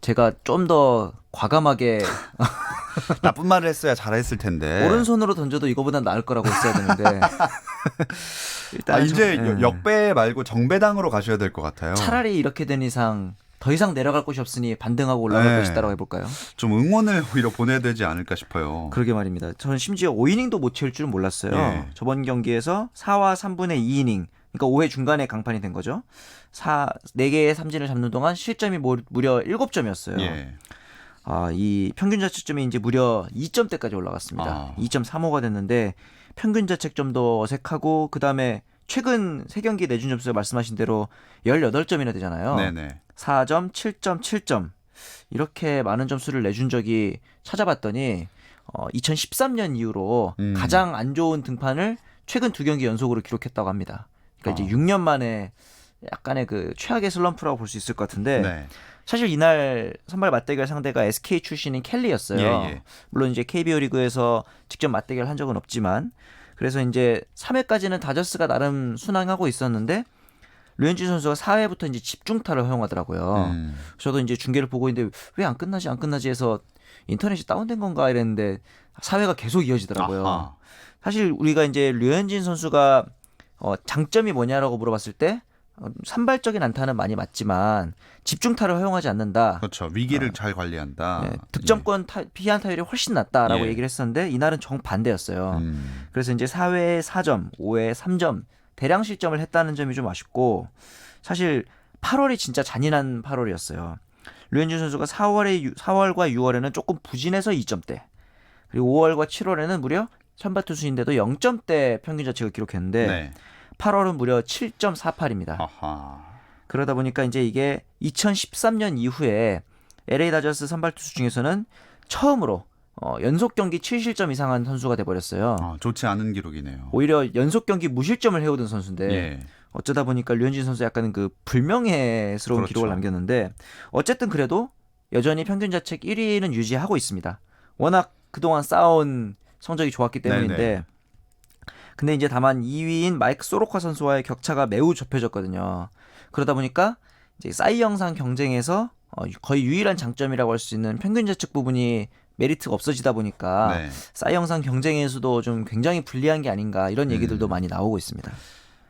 제가 좀 더 과감하게 나쁜 말을 했어야 잘했을 텐데. 오른손으로 던져도 이거보단 나을 거라고 했어야 되는데 일단 이제 역배 말고 정배당으로 가셔야 될 것 같아요. 차라리 이렇게 된 이상 더 이상 내려갈 곳이 없으니 반등하고 올라갈 것이다라고 해볼까요? 좀 응원을 오히려 보내야 되지 않을까 싶어요. 그러게 말입니다. 저는 심지어 5이닝도 못 채울 줄은 몰랐어요. 예. 저번 경기에서 4와 3분의 2이닝, 그러니까 5회 중간에 강판이 된 거죠. 4개의 삼진을 잡는 동안 실점이 무려 7점이었어요. 예. 이 평균 자책점이 이제 무려 2점대까지 올라갔습니다. 2.35가 됐는데 평균 자책점도 어색하고 그다음에 최근 3경기 내준 점수가 말씀하신 대로 18점이나 되잖아요. 네네. 4점, 7점, 7점 이렇게 많은 점수를 내준 적이 찾아봤더니 2013년 이후로 가장 안 좋은 등판을 최근 2경기 연속으로 기록했다고 합니다. 그러니까 이제 6년 만에 약간의 그 최악의 슬럼프라고 볼 수 있을 것 같은데 네. 사실 이날 선발 맞대결 상대가 SK 출신인 켈리였어요. 예. 물론 이제 KBO 리그에서 직접 맞대결 한 적은 없지만 그래서 이제 3회까지는 다저스가 나름 순항하고 있었는데 류현진 선수가 4회부터 이제 집중타를 허용하더라고요. 저도 이제 중계를 보고 있는데 왜 안 끝나지 해서 인터넷이 다운된 건가 이랬는데 4회가 계속 이어지더라고요. 아하. 사실 우리가 이제 류현진 선수가 장점이 뭐냐라고 물어봤을 때 산발적인 안타는 많이 맞지만 집중타를 허용하지 않는다. 그렇죠. 위기를 잘 관리한다. 네, 득점권 피한 타율이 훨씬 낮다라고 예. 얘기를 했었는데 이날은 정반대였어요. 그래서 이제 4회에 4점, 5회에 3점 대량 실점을 했다는 점이 좀 아쉽고 사실 8월이 진짜 잔인한 8월이었어요. 류현진 선수가 4월과 6월에는 조금 부진해서 2점대 그리고 5월과 7월에는 무려 선발 투수인데도 0점대 평균 자책을 기록했는데 네. 8월은 무려 7.48입니다. 아하. 그러다 보니까 이제 이게 2013년 이후에 LA 다저스 선발 투수 중에서는 처음으로 연속 경기 7실점 이상한 선수가 돼버렸어요. 좋지 않은 기록이네요. 오히려 연속 경기 무실점을 해오던 선수인데 예. 어쩌다 보니까 류현진 선수 약간은 그 불명예스러운 그렇죠. 기록을 남겼는데 어쨌든 그래도 여전히 평균 자책 1위는 유지하고 있습니다. 워낙 그동안 쌓아온 성적이 좋았기 때문인데 네네. 근데 이제 다만 2위인 마이크 소로카 선수와의 격차가 매우 좁혀졌거든요. 그러다 보니까 이제 사이 영상 경쟁에서 거의 유일한 장점이라고 할 수 있는 평균 자책 부분이 메리트가 없어지다 보니까 네. 사이 영상 경쟁에서도 좀 굉장히 불리한 게 아닌가 이런 얘기들도 많이 나오고 있습니다.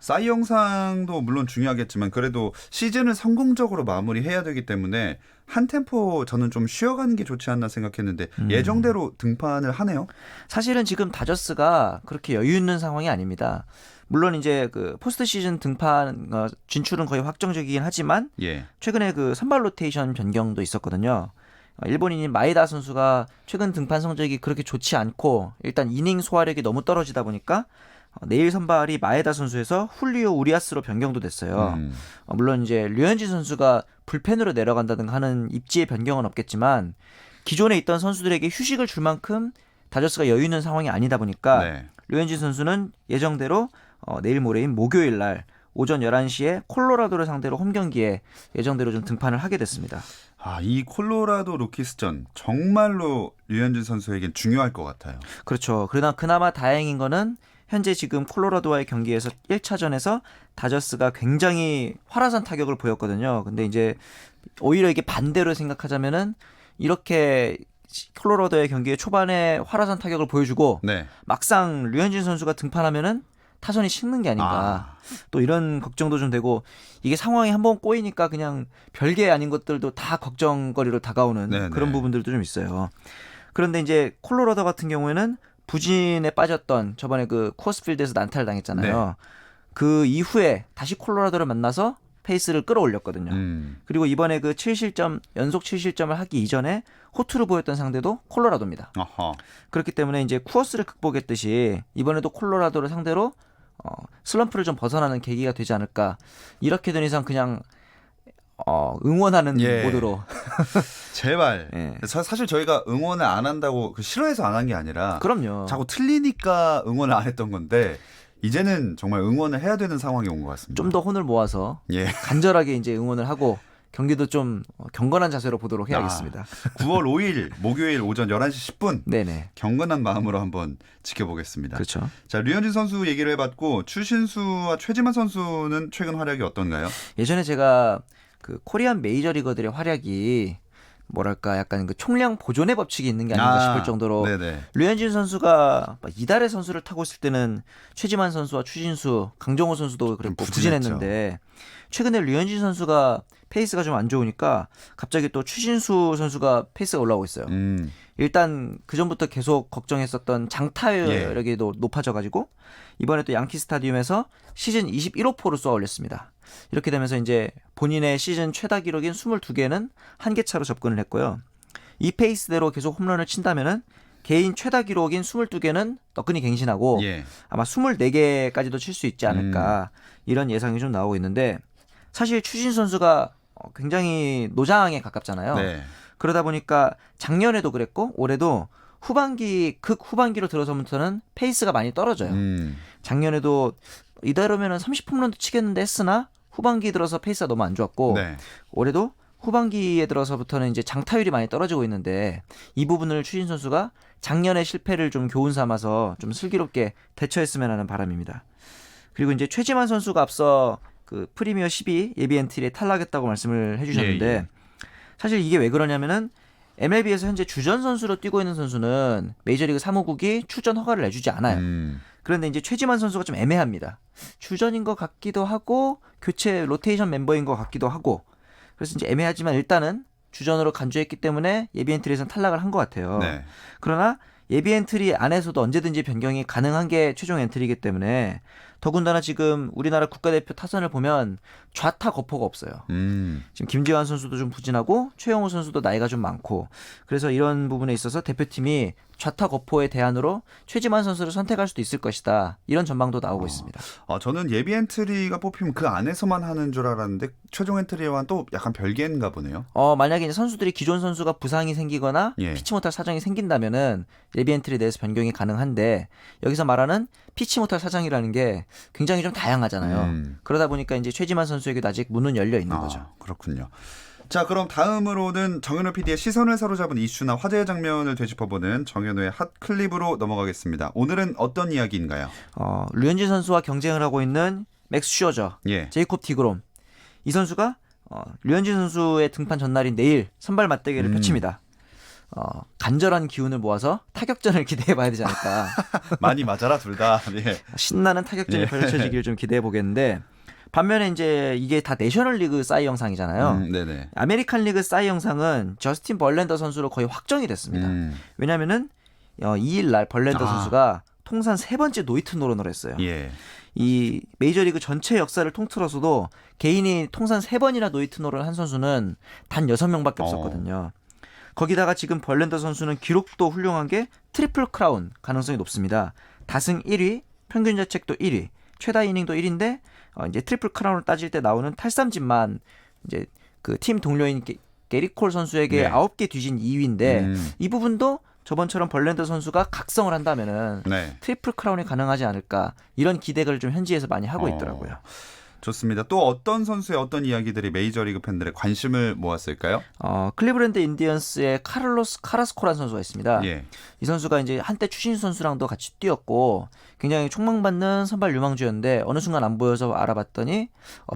싸이 영상도 물론 중요하겠지만 그래도 시즌을 성공적으로 마무리해야 되기 때문에 한 템포 저는 좀 쉬어가는 게 좋지 않나 생각했는데 예정대로 등판을 하네요. 사실은 지금 다저스가 그렇게 여유 있는 상황이 아닙니다. 물론 이제 그 포스트 시즌 등판 진출은 거의 확정적이긴 하지만 예. 최근에 그 선발 로테이션 변경도 있었거든요. 일본인인 마에다 선수가 최근 등판 성적이 그렇게 좋지 않고 일단 이닝 소화력이 너무 떨어지다 보니까 내일 선발이 마에다 선수에서 훌리오 우리아스로 변경도 됐어요. 물론 이제 류현진 선수가 불펜으로 내려간다든가 하는 입지의 변경은 없겠지만 기존에 있던 선수들에게 휴식을 줄 만큼 다저스가 여유 있는 상황이 아니다 보니까 네. 류현진 선수는 예정대로 내일 모레인 목요일 날 오전 11시에 콜로라도를 상대로 홈 경기에 예정대로 좀 등판을 하게 됐습니다. 이 콜로라도 로키스전 정말로 류현진 선수에겐 중요할 것 같아요. 그렇죠. 그나마 다행인 거는 현재 지금 콜로라도와의 경기에서 1차전에서 다저스가 굉장히 활화산 타격을 보였거든요. 근데 이제 오히려 이게 반대로 생각하자면은 이렇게 콜로라도의 경기에 초반에 활화산 타격을 보여주고 네. 막상 류현진 선수가 등판하면은 타선이 식는 게 아닌가. 또 이런 걱정도 좀 되고 이게 상황이 한번 꼬이니까 그냥 별게 아닌 것들도 다 걱정거리로 다가오는 네네. 그런 부분들도 좀 있어요. 그런데 이제 콜로라도 같은 경우에는 부진에 빠졌던 저번에 그 쿠어스필드에서 난타를 당했잖아요. 네. 그 이후에 다시 콜로라도를 만나서 페이스를 끌어올렸거든요. 그리고 이번에 그 7실점 연속 7실점을 하기 이전에 호투를 보였던 상대도 콜로라도입니다. 아하. 그렇기 때문에 이제 쿠어스를 극복했듯이 이번에도 콜로라도를 상대로 슬럼프를 좀 벗어나는 계기가 되지 않을까. 이렇게 된 이상 그냥 응원하는 예. 모드로. 제발. 예. 사실 저희가 응원을 안 한다고 싫어해서 안 한 게 아니라 그럼요. 자꾸 틀리니까 응원을 안 했던 건데 이제는 정말 응원을 해야 되는 상황이 온 것 같습니다. 좀 더 혼을 모아서 예. 간절하게 이제 응원을 하고 경기도 좀 경건한 자세로 보도록 해야겠습니다. 9월 5일 목요일 오전 11시 10분 네네. 경건한 마음으로 한번 지켜보겠습니다. 그렇죠. 자, 류현진 선수 얘기를 해봤고 추신수와 최지만 선수는 최근 활약이 어떤가요? 예전에 제가 그 코리안 메이저리거들의 활약이 뭐랄까 약간 그 총량 보존의 법칙이 있는 게 아닌가 싶을 정도로 네네. 류현진 선수가 이달의 선수를 타고 있을 때는 최지만 선수와 추신수, 강정호 선수도 그랬고 부진했는데 최근에 류현진 선수가 페이스가 좀 안 좋으니까 갑자기 또 추신수 선수가 페이스가 올라오고 있어요. 일단 그 전부터 계속 걱정했었던 장타력이 높아져가지고 이번에 또 양키 스타디움에서 시즌 21호포를 쏘아 올렸습니다. 이렇게 되면서 이제 본인의 시즌 최다 기록인 22개는 한개 차로 접근을 했고요. 이 페이스대로 계속 홈런을 친다면은 개인 최다 기록인 22개는 너끈히 갱신하고 아마 24개까지도 칠 수 있지 않을까 이런 예상이 좀 나오고 있는데 사실 추신 선수가 굉장히 노장에 가깝잖아요. 네. 그러다 보니까 작년에도 그랬고 올해도 극후반기로 들어서부터는 페이스가 많이 떨어져요. 작년에도 이대로면 30홈런도 치겠는데 했으나 후반기 들어서 페이스가 너무 안 좋았고 올해도 후반기에 들어서부터는 이제 장타율이 많이 떨어지고 있는데 이 부분을 추신 선수가 작년의 실패를 좀 교훈 삼아서 좀 슬기롭게 대처했으면 하는 바람입니다. 그리고 이제 최지만 선수가 앞서 그 프리미어 12 예비 엔트리에 탈락했다고 말씀을 해주셨는데 사실 이게 왜 그러냐면은 MLB에서 현재 주전 선수로 뛰고 있는 선수는 메이저리그 사무국이 출전 허가를 내주지 않아요. 그런데 이제 최지만 선수가 좀 애매합니다. 주전인 것 같기도 하고 교체 로테이션 멤버인 것 같기도 하고 그래서 이제 애매하지만 일단은 주전으로 간주했기 때문에 예비 엔트리에서는 탈락을 한 것 같아요. 그러나 예비 엔트리 안에서도 언제든지 변경이 가능한 게 최종 엔트리이기 때문에 더군다나 지금 우리나라 국가대표 타선을 보면 좌타 거포가 없어요. 지금 김지환 선수도 좀 부진하고 최영호 선수도 나이가 좀 많고 그래서 이런 부분에 있어서 대표팀이 좌타 거포의 대안으로 최지만 선수를 선택할 수도 있을 것이다. 이런 전망도 나오고 있습니다. 저는 예비 엔트리가 뽑히면 그 안에서만 하는 줄 알았는데 최종 엔트리와는 또 약간 별개인가 보네요. 만약에 이제 선수들이 기존 선수가 부상이 생기거나 피치 못할 사정이 생긴다면은 예비 엔트리 내에서 변경이 가능한데 여기서 말하는 피치 못할 사정이라는 게 굉장히 좀 다양하잖아요. 그러다 보니까 이제 최지만 선수에게도 아직 문은 열려 있는 거죠. 그렇군요. 자, 그럼 다음으로는 정현호 PD의 시선을 사로잡은 이슈나 화제의 장면을 되짚어보는 정현호의 핫 클립으로 넘어가겠습니다. 오늘은 어떤 이야기인가요? 류현진 선수와 경쟁을 하고 있는 맥스 슈어저, 제이콥 디그롬 이 선수가 류현진 선수의 등판 전날인 내일 선발 맞대결을 펼칩니다. 간절한 기운을 모아서 타격전을 기대해봐야 되지 않을까. 많이 맞아라 둘 다. 신나는 타격전이 펼쳐지길 좀 기대해보겠는데 반면에 이제 이게 다 내셔널리그 싸이 영상이잖아요. 아메리칸 리그 싸이 영상은 저스틴 벌랜더 선수로 거의 확정이 됐습니다. 왜냐면은 2일 날 벌랜더 선수가 통산 3번째 노히트 노런을 했어요. 이 메이저리그 전체 역사를 통틀어서도 개인이 통산 3번이나 노히트 노런을 한 선수는 단 6명밖에 없었거든요. 거기다가 지금 벌랜더 선수는 기록도 훌륭한 게 트리플 크라운 가능성이 높습니다. 다승 1위, 평균 자책도 1위, 최다 이닝도 1위인데 이제 트리플 크라운을 따질 때 나오는 탈삼진만 이제 그 팀 동료인 게리 콜 선수에게 9개 뒤진 2위인데 이 부분도 저번처럼 벌랜더 선수가 각성을 한다면은 트리플 크라운이 가능하지 않을까 이런 기대를 좀 현지에서 많이 하고 있더라고요. 좋습니다. 또 어떤 선수의 어떤 이야기들이 메이저리그 팬들의 관심을 모았을까요? 클리브랜드 인디언스의 카를로스 카라스코라는 선수가 있습니다. 이 선수가 이제 한때 추신수 선수랑도 같이 뛰었고 굉장히 촉망받는 선발 유망주였는데 어느 순간 안 보여서 알아봤더니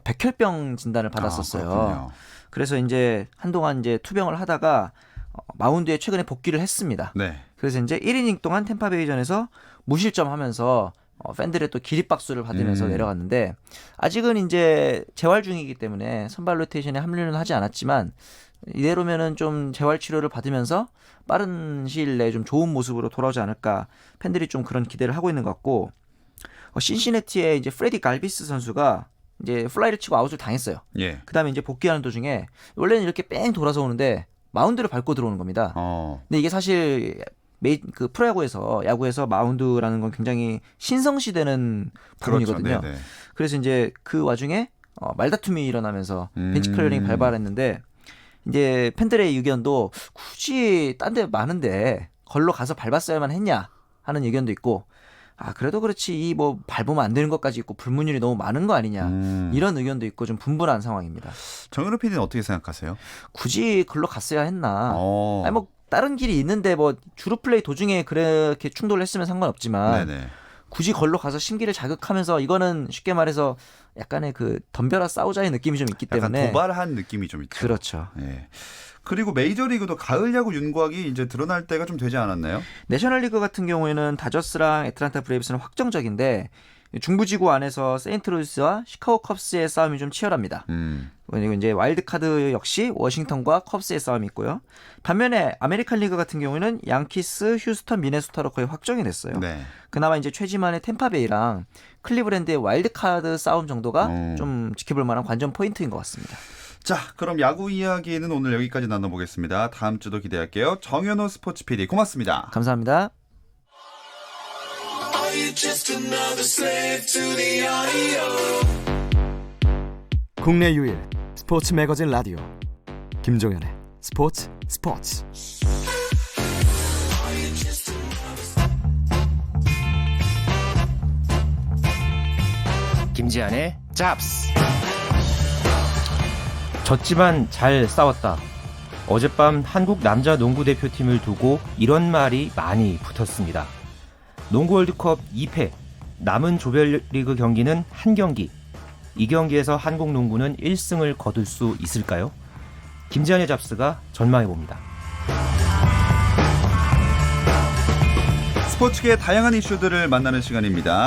백혈병 진단을 받았었어요. 그래서 이제 한동안 이제 투병을 하다가 마운드에 최근에 복귀를 했습니다. 그래서 이제 1이닝 동안 템파베이전에서 무실점하면서 팬들의 또 기립박수를 받으면서 내려갔는데 아직은 이제 재활 중이기 때문에 선발 로테이션에 합류는 하지 않았지만 이대로면은 좀 재활 치료를 받으면서 빠른 시일 내에 좀 좋은 모습으로 돌아오지 않을까 팬들이 좀 그런 기대를 하고 있는 것 같고 신시내티의 이제 프레디 갈비스 선수가 이제 플라이를 치고 아웃을 당했어요. 그다음에 이제 복귀하는 도중에 원래는 이렇게 뺑 돌아서 오는데 마운드를 밟고 들어오는 겁니다. 근데 이게 사실 그 야구에서 마운드라는 건 굉장히 신성시되는 부분이거든요. 그래서 이제 그 와중에 말다툼이 일어나면서 벤치 클리어링 발발했는데 이제 팬들의 의견도 굳이 딴 데 많은데 걸로 가서 밟았어야만 했냐 하는 의견도 있고 그래도 그렇지 이 뭐 밟으면 안 되는 것까지 있고 불문율이 너무 많은 거 아니냐 이런 의견도 있고 좀 분분한 상황입니다. 정현호 PD는 어떻게 생각하세요? 굳이 글로 갔어야 했나? 아니 뭐 다른 길이 있는데 뭐 주루 플레이 도중에 그렇게 충돌을 했으면 상관없지만 굳이 걸로 가서 심기를 자극하면서 이거는 쉽게 말해서 약간의 그 덤벼라 싸우자의 느낌이 좀 있기 약간 때문에 도발한 느낌이 좀 있죠. 그렇죠. 예. 그리고 메이저리그도 가을 야구 윤곽이 이제 드러날 때가 좀 되지 않았나요? 내셔널리그 같은 경우에는 다저스랑 애틀란타 브레이브스는 확정적인데 중부지구 안에서 세인트루이스와 시카고 컵스의 싸움이 좀 치열합니다. 그리고 이제 와일드카드 역시 워싱턴과 컵스의 싸움이 있고요. 반면에 아메리칸 리그 같은 경우에는 양키스, 휴스턴, 미네소타로 거의 확정이 됐어요. 네. 그나마 이제 최지만의 템파베이랑 클리브랜드의 와일드카드 싸움 정도가 좀 지켜볼 만한 관전 포인트인 것 같습니다. 자, 그럼 야구 이야기는 오늘 여기까지 나눠보겠습니다. 다음 주도 기대할게요. 정현호 스포츠 PD 고맙습니다. 감사합니다. 국내 유일 스포츠 매거진 라디오 김종현의 스포츠. 김지한의 잡스. 졌지만 잘 싸웠다. 어젯밤 한국 남자 농구 대표팀을 두고 이런 말이 많이 붙었습니다. 농구 월드컵 2패, 남은 조별리그 경기는 한 경기. 이 경기에서 한국 농구는 1승을 거둘 수 있을까요? 김지한의 잡스가 전망해봅니다. 스포츠계의 다양한 이슈들을 만나는 시간입니다.